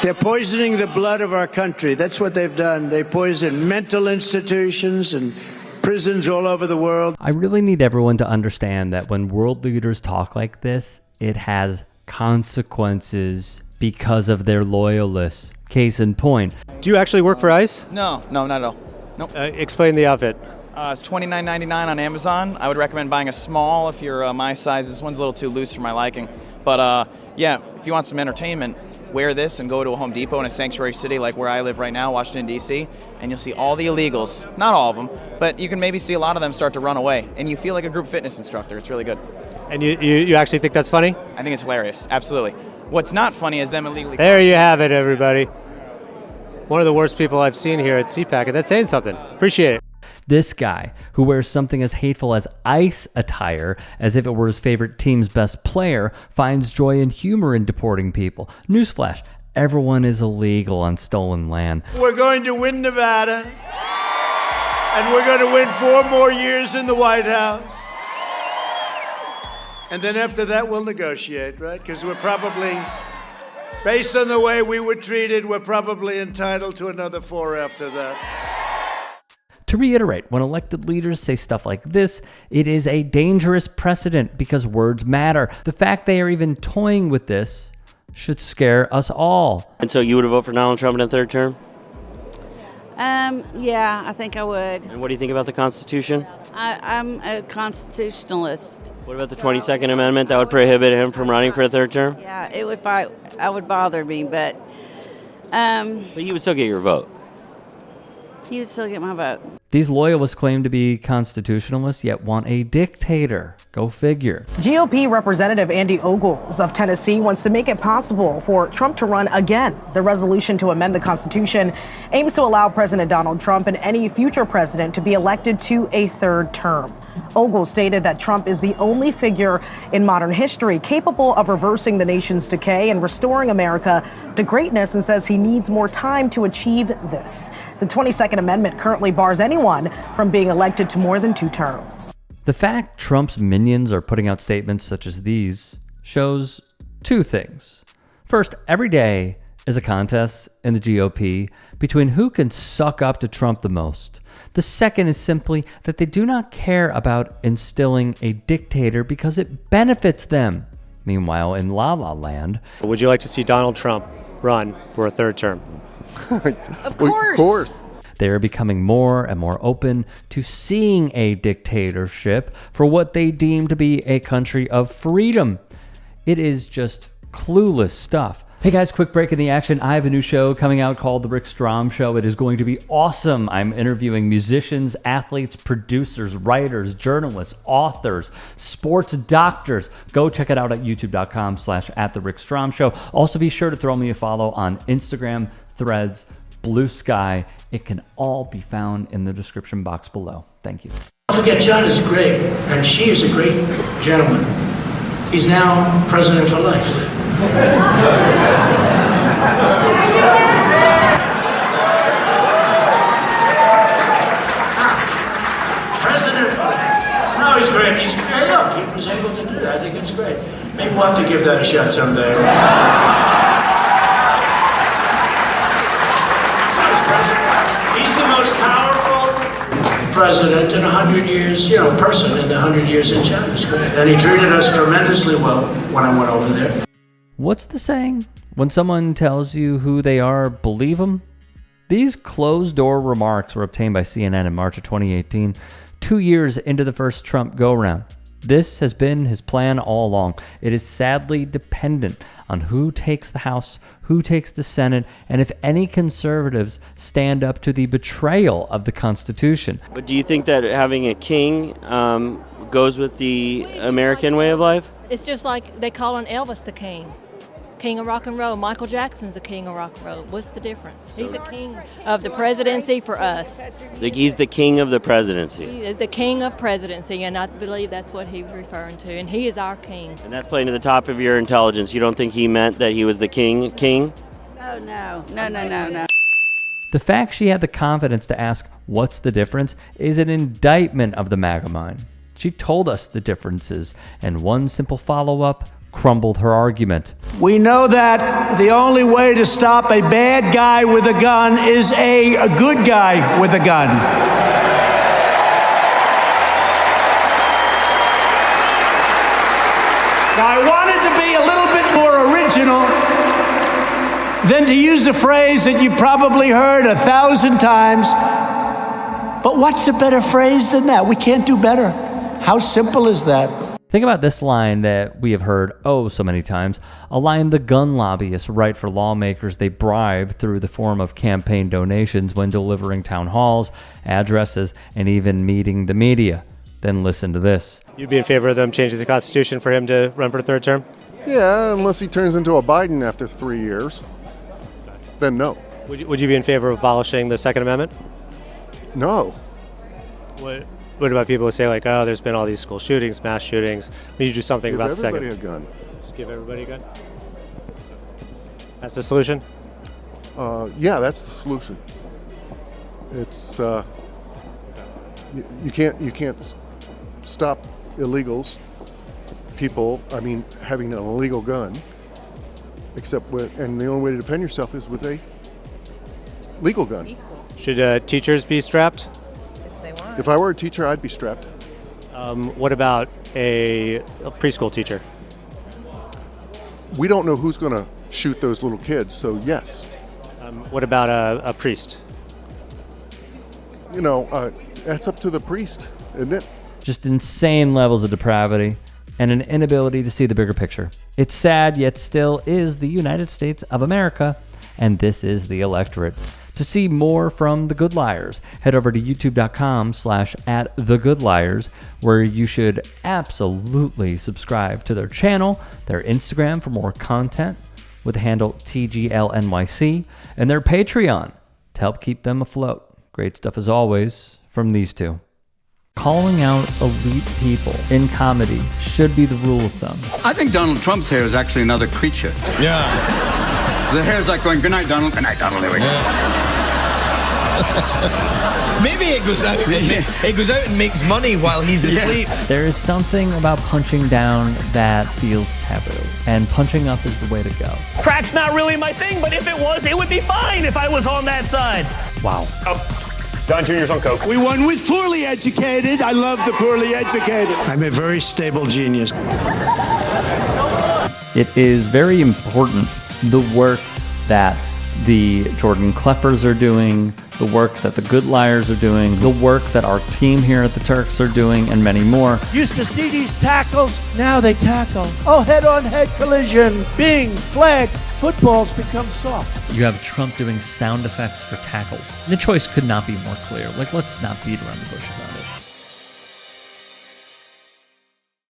They're poisoning the blood of our country. That's what they've done. They poison mental institutions and prisons all over the world. I really need everyone to understand that when world leaders talk like this, it has consequences because of their loyalists. Case in point. Do you actually work for ICE? No, not at all. Nope. Explain the outfit. It's $29.99 on Amazon. I would recommend buying a small if you're my size. This one's a little too loose for my liking. But yeah, if you want some entertainment, wear this and go to a Home Depot in a sanctuary city like where I live right now, Washington, D.C., and you'll see all the illegals, not all of them, but you can maybe see a lot of them start to run away, and you feel like a group fitness instructor. It's really good. And you actually think that's funny? I think it's hilarious, absolutely. What's not funny is them illegally... There you have it, everybody. One of the worst people I've seen here at CPAC, and that's saying something. Appreciate it. This guy, who wears something as hateful as ICE attire, as if it were his favorite team's best player, finds joy and humor in deporting people. Newsflash, everyone is illegal on stolen land. We're going to win Nevada, and we're going to win 4 more years in the White House. And then after that, we'll negotiate, right? Because we're probably, based on the way we were treated, we're probably entitled to another 4 after that. To reiterate, when elected leaders say stuff like this, it is a dangerous precedent because words matter. The fact they are even toying with this should scare us all. And so you would vote for Donald Trump in a 3rd term? Yeah, I think I would. And what do you think about the Constitution? I'm a constitutionalist. What about the 22nd Amendment that would prohibit him from running for a 3rd term? Yeah, it would. I would bother me, but But you would still get your vote. he would still get my vote. These loyalists claim to be constitutionalists, yet want a dictator. Go figure. GOP Representative Andy Ogles of Tennessee wants to make it possible for Trump to run again. The resolution to amend the Constitution aims to allow President Donald Trump and any future president to be elected to a 3rd term. Ogles stated that Trump is the only figure in modern history capable of reversing the nation's decay and restoring America to greatness, and says he needs more time to achieve this. The 22nd Amendment currently bars anyone from being elected to more than 2 terms. The fact Trump's minions are putting out statements such as these shows 2 things. First, every day is a contest in the GOP between who can suck up to Trump the most. The second is simply that they do not care about instilling a dictator because it benefits them. Meanwhile, in La La Land... Would you like to see Donald Trump run for a 3rd term? Of course. They are becoming more and more open to seeing a dictatorship for what they deem to be a country of freedom. It is just clueless stuff. Hey guys, quick break in the action. I have a new show coming out called The Rick Strom Show. It is going to be awesome. I'm interviewing musicians, athletes, producers, writers, journalists, authors, sports doctors. Go check it out at youtube.com/@TheRickStromShow. Also be sure to throw me a follow on Instagram, Threads, Blue Sky. It can all be found in the description box below. Thank you. Don't forget, John is great, and she is a great gentleman. He's now president for life. President for life. No, he's great. Hey, look, he was able to do that. I think it's great. Maybe we'll have to give that a shot someday. He's the most powerful president in 100 years, person in the 100 years in China. And he treated us tremendously well when I went over there. What's the saying? When someone tells you who they are, believe them? These closed-door remarks were obtained by CNN in March of 2018, 2 years into the first Trump go-round. This has been his plan all along. It is sadly dependent on who takes the House, who takes the Senate, and if any conservatives stand up to the betrayal of the Constitution. But do you think that having a king goes with the American way of life? It's just like they call on Elvis the king. King of rock and roll. Michael Jackson's the king of rock and roll. What's the difference? He's the king of the presidency for us. He's the king of the presidency. He is the king of presidency, and I believe that's what he was referring to, and he is our king. And that's playing to the top of your intelligence. You don't think he meant that he was the king? No. The fact she had the confidence to ask, what's the difference, is an indictment of the MAGA mind. She told us the differences, and one simple follow-up, crumbled her argument. We know that the only way to stop a bad guy with a gun is a good guy with a gun. Now, I wanted to be a little bit more original than to use a phrase that you've probably heard 1,000 times. But what's a better phrase than that? We can't do better. How simple is that? Think about this line that we have heard oh so many times, a line the gun lobbyists write for lawmakers they bribe through the form of campaign donations when delivering town halls, addresses, and even meeting the media. Then listen to this. You'd be in favor of them changing the Constitution for him to run for a third term? Yeah, unless he turns into a Biden after 3 years. Then no. Would you be in favor of abolishing the Second Amendment? No. What about people who say, like, oh, there's been all these school shootings, mass shootings. We need to do something Give about the second. everybody a gun. Just give everybody a gun? That's the solution? Yeah, that's the solution. It's you can't stop illegals, people. I mean, having an illegal gun, except and the only way to defend yourself is with a legal gun. Should teachers be strapped? If I were a teacher, I'd be strapped. What about a preschool teacher? We don't know who's going to shoot those little kids, so yes. What about a priest? You know, that's up to the priest, isn't it? Just insane levels of depravity and an inability to see the bigger picture. It's sad, yet still is the United States of America, and this is the electorate. To see more from The Good Liars, head over to youtube.com/@thegoodliars, where you should absolutely subscribe to their channel, their Instagram for more content with the handle TGLNYC, and their Patreon to help keep them afloat. Great stuff as always from these two. Calling out elite people in comedy should be the rule of thumb. I think Donald Trump's hair is actually another creature. Yeah. The hair's like going, good night, Donald. Good night, Donald. There we go. Maybe it goes out. It goes out and makes money while he's asleep. There is something about punching down that feels taboo, and punching up is the way to go. Crack's not really my thing, but if it was, it would be fine if I was on that side. Wow. Don Jr.'s on coke. We won with poorly educated. I love the poorly educated. I'm a very stable genius. It is very important, the work that the Jordan Kleppers are doing, the work that the Good Liars are doing, the work that our team here at the Turks are doing, and many more. Used to see these tackles, now they tackle. Oh, head-on-head collision. Bing, flag. Football's become soft. You have Trump doing sound effects for tackles. The choice could not be more clear. Like, let's not beat around the bush about it.